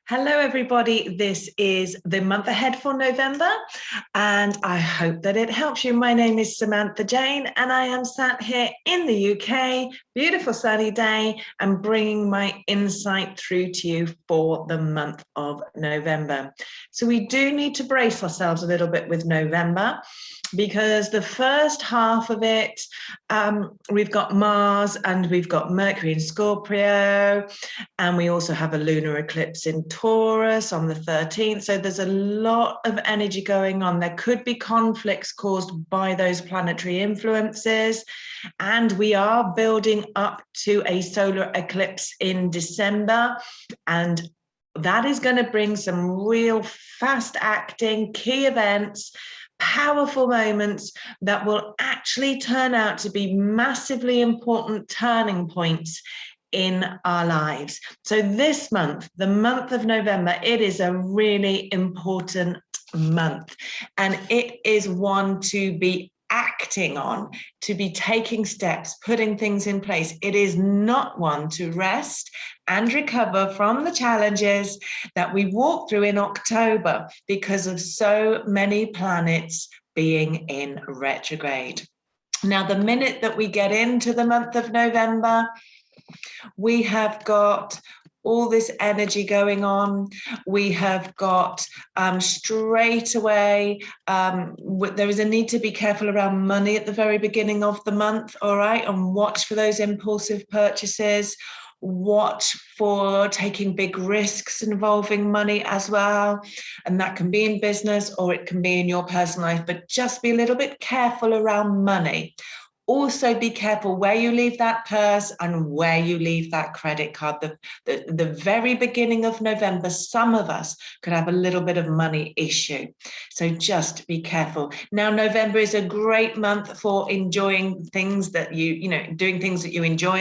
Hello, everybody. This is the month ahead for November, and I hope that it helps you. My name is Samantha Jayne, and I am sat here in the UK, beautiful sunny day, and bringing my insight through to you for the month of November. So we do need to brace ourselves a little bit with November, because the first half of it, we've got Mars and we've got Mercury in Scorpio, and we also have a lunar eclipse in Taurus on the 13th. So there's a lot of energy going on. There could be conflicts caused by those planetary influences. And we are building up to a solar eclipse in December. And that is going to bring some real fast acting key events, powerful moments that will actually turn out to be massively important turning points in our lives. So this month, the month of November, it is a really important month, and it is one to be acting on, to be taking steps, putting things in place. It is not one to rest and recover from the challenges that we walked through in October because of so many planets being in retrograde. Now, the minute that we get into the month of November, we have got all this energy going on. We have got straight away, there is a need to be careful around money at the very beginning of the month, all right? And watch for those impulsive purchases. Watch for taking big risks involving money as well. And that can be in business or it can be in your personal life, but just be a little bit careful around money. Also be careful where you leave that purse and where you leave that credit card. The very beginning of November, some of us could have a little bit of money issue. So just be careful. Now, November is a great month for enjoying things that doing things that you enjoy,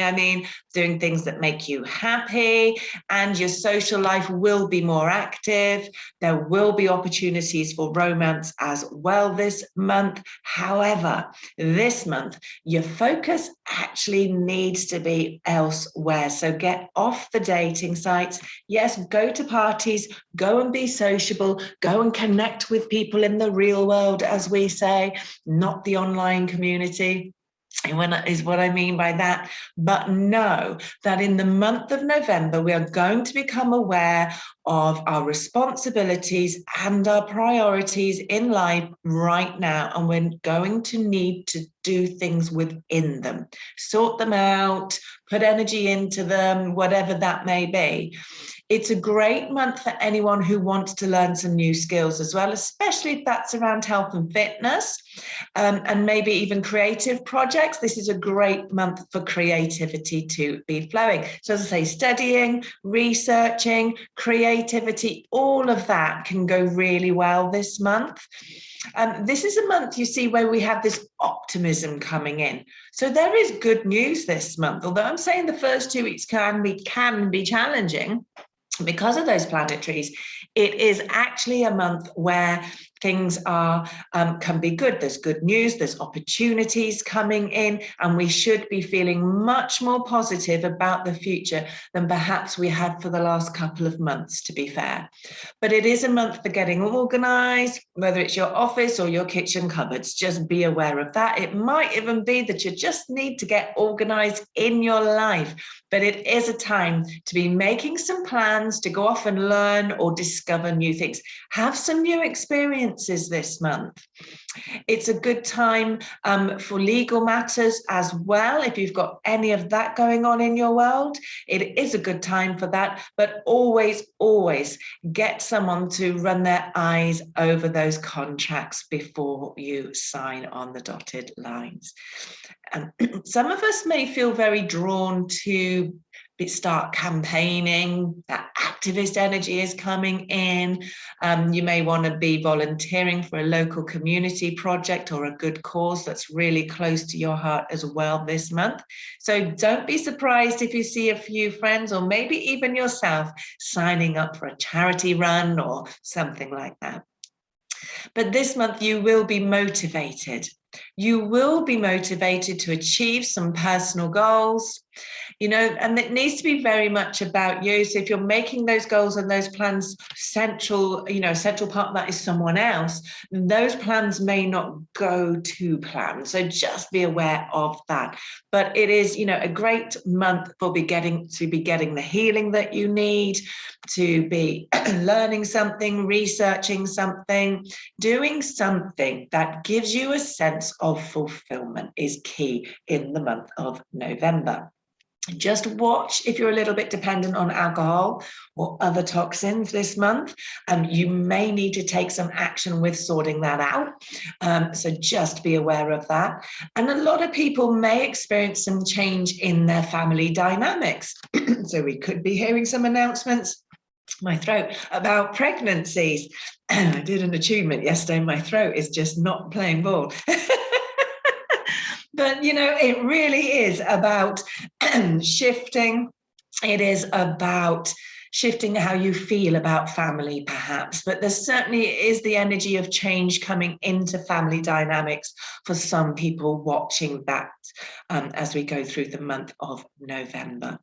doing things that make you happy, and your social life will be more active. There will be opportunities for romance as well this month. However, this month, your focus actually needs to be elsewhere. So get off the dating sites. Yes, go to parties, go and be sociable, go and connect with people in the real world, as we say, not the online community. Is what I mean by that. But know that in the month of November, we are going to become aware of our responsibilities and our priorities in life right now. And we're going to need to do things within them, sort them out, put energy into them, whatever that may be. It's a great month for anyone who wants to learn some new skills as well, especially if that's around health and fitness, and maybe even creative projects. This is a great month for creativity to be flowing. So as I say, studying, researching, creativity, all of that can go really well this month. This is a month, you see, where we have this optimism coming in. So there is good news this month, although I'm saying the first 2 weeks can be challenging because of those planetaries. It is actually a month where things are can be good. There's good news, there's opportunities coming in, and we should be feeling much more positive about the future than perhaps we had for the last couple of months, to be fair. But it is a month for getting organized, whether it's your office or your kitchen cupboards. Just be aware of that. It might even be that you just need to get organized in your life, but it is a time to be making some plans to go off and learn or discover new things. Have some new experiences this month. It's a good time for legal matters as well. If you've got any of that going on in your world, it is a good time for that. But always, always get someone to run their eyes over those contracts before you sign on the dotted lines. Some of us may feel very drawn to start campaigning. That activist energy is coming in. You may want to be volunteering for a local community project or a good cause that's really close to your heart as well this month. So don't be surprised if you see a few friends or maybe even yourself signing up for a charity run or something like that. But this month you will be motivated. You will be motivated to achieve some personal goals. you know, and it needs to be very much about you. So if you're making those goals and those plans central, you know, a central part of that is someone else, those plans may not go to plan. So just be aware of that. But it is, you know, a great month for getting the healing that you need, to be learning something, researching something, doing something that gives you a sense of fulfillment is key in the month of November. Just watch if you're a little bit dependent on alcohol or other toxins this month. You may need to take some action with sorting that out. So just be aware of that. And a lot of people may experience some change in their family dynamics. So we could be hearing some announcements, my throat, about pregnancies. I did an achievement yesterday. My throat is just not playing ball. But, you know, it really is about shifting. It is about shifting how you feel about family, perhaps. But there certainly is the energy of change coming into family dynamics for some people watching that as we go through the month of November.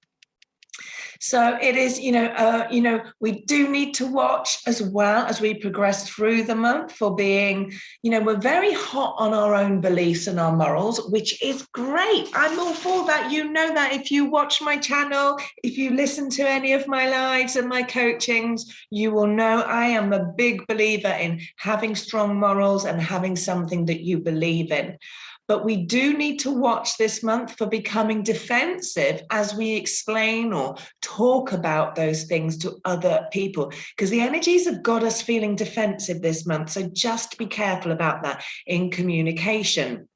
So it is, you know, we do need to watch as well as we progress through the month for being, you know, we're very hot on our own beliefs and our morals, which is great. I'm all for that. You know that if you watch my channel, if you listen to any of my lives and my coachings, you will know I am a big believer in having strong morals and having something that you believe in. But we do need to watch this month for becoming defensive as we explain or talk about those things to other people, because the energies have got us feeling defensive this month. So just be careful about that in communication.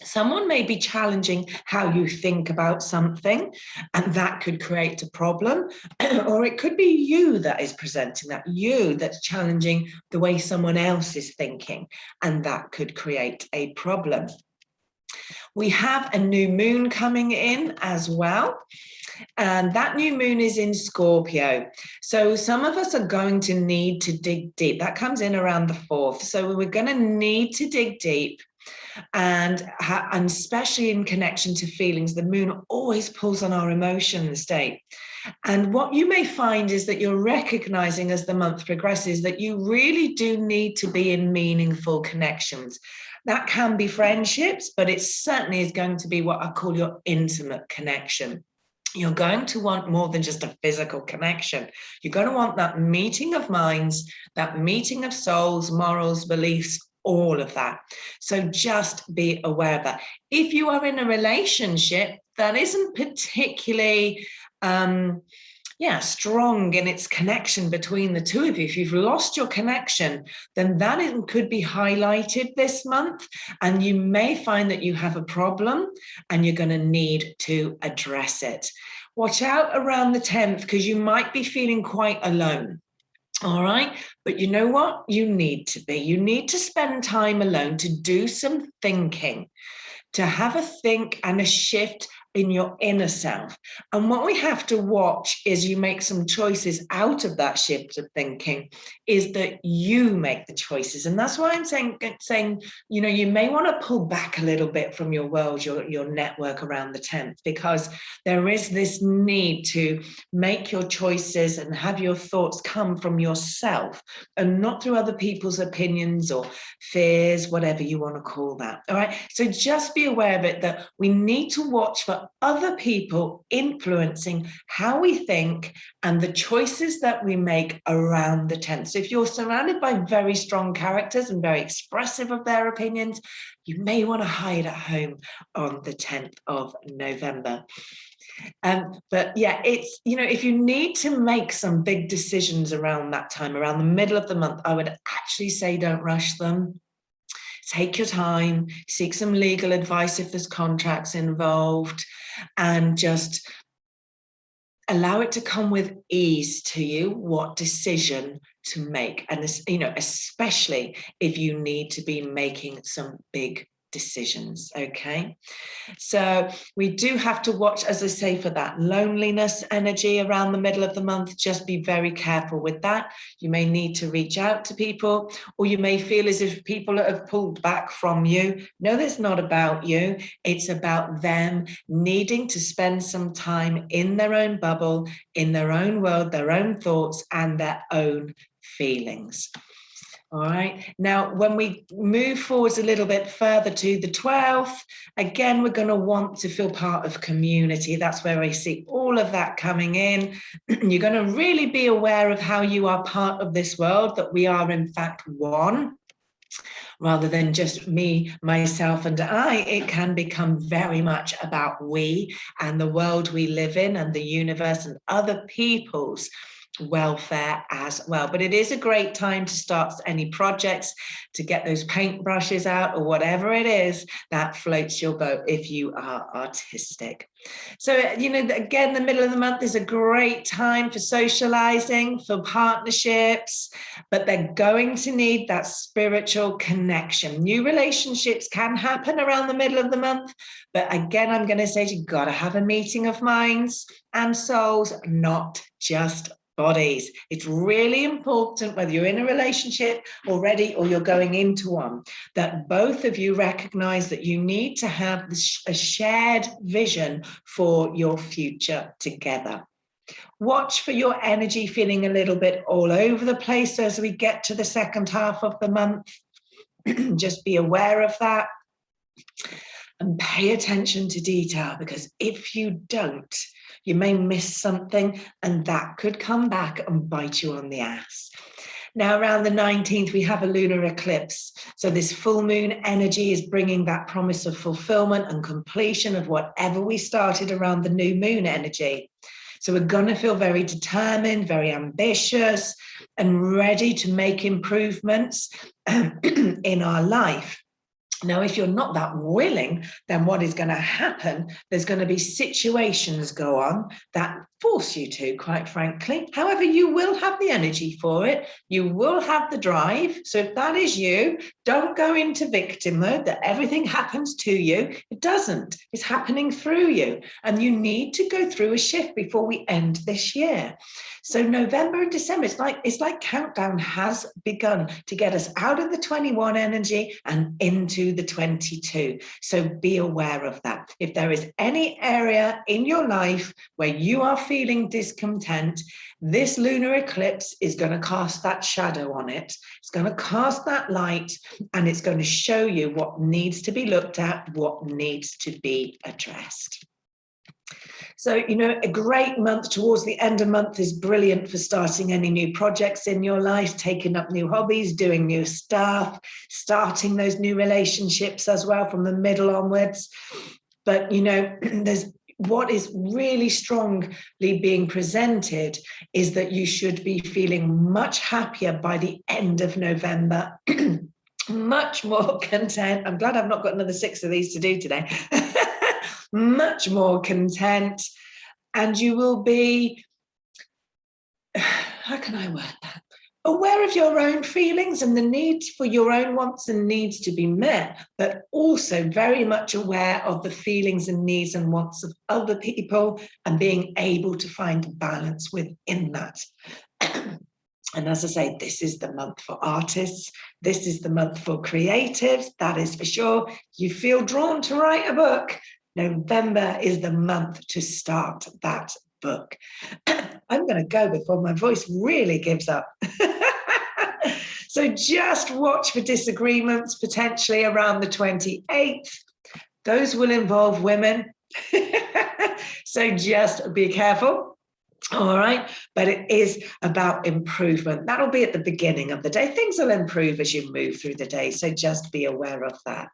Someone may be challenging how you think about something, and that could create a problem. Or it could be you that is presenting that, you that's challenging the way someone else is thinking, and that could create a problem. We have a new moon coming in as well. And that new moon is in Scorpio. So some of us are going to need to dig deep. That comes in around the 4th. So we're going to need to dig deep. And especially in connection to feelings, the moon always pulls on our emotion state. And what you may find is that you're recognizing as the month progresses that you really do need to be in meaningful connections. That can be friendships, but it certainly is going to be what I call your intimate connection. You're going to want more than just a physical connection. You're going to want that meeting of minds, that meeting of souls, morals, beliefs, all of that. So just be aware of that. If you are in a relationship that isn't particularly strong in its connection between the two of you, if you've lost your connection, then that could be highlighted this month, and you may find that you have a problem and you're going to need to address it. Watch out around the 10th, because you might be feeling quite alone. All right. But you know what? You need to spend time alone to do some thinking, to have a think and a shift in your inner self. And what we have to watch is you make some choices out of that shift of thinking, is that you make the choices. And that's why I'm saying, you know, you may want to pull back a little bit from your world, your network around the 10th, because there is this need to make your choices and have your thoughts come from yourself and not through other people's opinions or fears, whatever you want to call that. All right. So just be aware of it, that we need to watch for other people influencing how we think and the choices that we make around the 10th. So if you're surrounded by very strong characters and very expressive of their opinions, you may want to hide at home on the 10th of November. But yeah, it's, you know, if you need to make some big decisions around that time, around the middle of the month, I would actually say don't rush them. Take your time, seek some legal advice if there's contracts involved, and just allow it to come with ease to you what decision to make. And, you know, especially if you need to be making some big decisions, okay? So we do have to watch, as I say, for that loneliness energy around the middle of the month. Just be very careful with that. You may need to reach out to people, or you may feel as if people have pulled back from you. No, that's not about you. It's about them needing to spend some time in their own bubble, in their own world, their own thoughts, and their own feelings. All right. Now, when we move forwards a little bit further to the 12th, again, we're going to want to feel part of community. That's where I see all of that coming in. You're going to really be aware of how you are part of this world, that we are, in fact, one. Rather than just me, myself, and I, it can become very much about we and the world we live in and the universe and other people's welfare as well. But it is a great time to start any projects, to get those paintbrushes out or whatever it is that floats your boat if you are artistic. So, again, the middle of the month is a great time for socializing, for partnerships, but they're going to need that spiritual connection. New relationships can happen around the middle of the month, but again, I'm going to say you've got to have a meeting of minds and souls, not just bodies. It's really important, whether you're in a relationship already or you're going into one, that both of you recognize that you need to have a shared vision for your future together. Watch for your energy feeling a little bit all over the place as we get to the second half of the month. Just be aware of that and pay attention to detail, because if you don't, you may miss something and that could come back and bite you on the ass. Now, around the 19th, we have a lunar eclipse. So this full moon energy is bringing that promise of fulfillment and completion of whatever we started around the new moon energy. So we're going to feel very determined, very ambitious, and ready to make improvements in our life. Now, if you're not that willing, then what is going to happen? There's going to be situations go on that force you to, quite frankly. However, you will have the energy for it. You will have the drive. So if that is you, don't go into victim mode that everything happens to you. It doesn't. It's happening through you. And you need to go through a shift before we end this year. So November and December, it's like countdown has begun to get us out of the 21 energy and into the 22. So be aware of that. If there is any area in your life where you are feeling discontent, this lunar eclipse is going to cast that shadow on it. It's going to cast that light, and it's going to show you what needs to be looked at, what needs to be addressed. So, a great month towards the end of month is brilliant for starting any new projects in your life, taking up new hobbies, doing new stuff, starting those new relationships as well from the middle onwards. But, there's what is really strongly being presented is that you should be feeling much happier by the end of November, much more content. I'm glad I've not got another 6 of these to do today. Much more content, and you will be, how can I word that? Aware of your own feelings and the need for your own wants and needs to be met, but also very much aware of the feelings and needs and wants of other people and being able to find balance within that. And as I say, this is the month for artists. This is the month for creatives. That is for sure. You feel drawn to write a book. November is the month to start that book. I'm going to go before my voice really gives up. So just watch for disagreements potentially around the 28th. Those will involve women. So just be careful. All right, but it is about improvement. That'll be at the beginning of the day. Things will improve as you move through the day, so just be aware of that.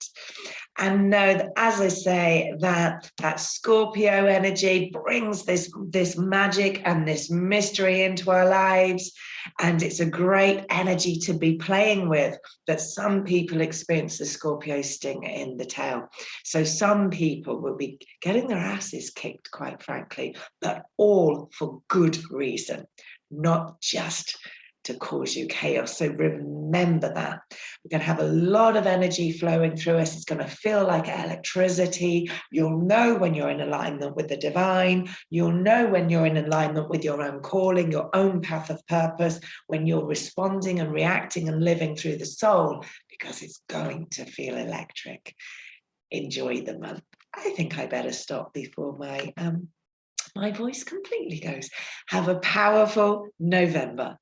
And know that, as I say, that Scorpio energy brings this magic and this mystery into our lives, and it's a great energy to be playing with. But some people experience the Scorpio sting in the tail. So some people will be getting their asses kicked, quite frankly, but all for good reason, not just to cause you chaos. So remember that. We're going to have a lot of energy flowing through us. It's going to feel like electricity. You'll know when you're in alignment with the divine. You'll know when you're in alignment with your own calling, your own path of purpose, when you're responding and reacting and living through the soul, because it's going to feel electric. Enjoy the month. I think I better stop before my voice completely goes. Have a powerful November.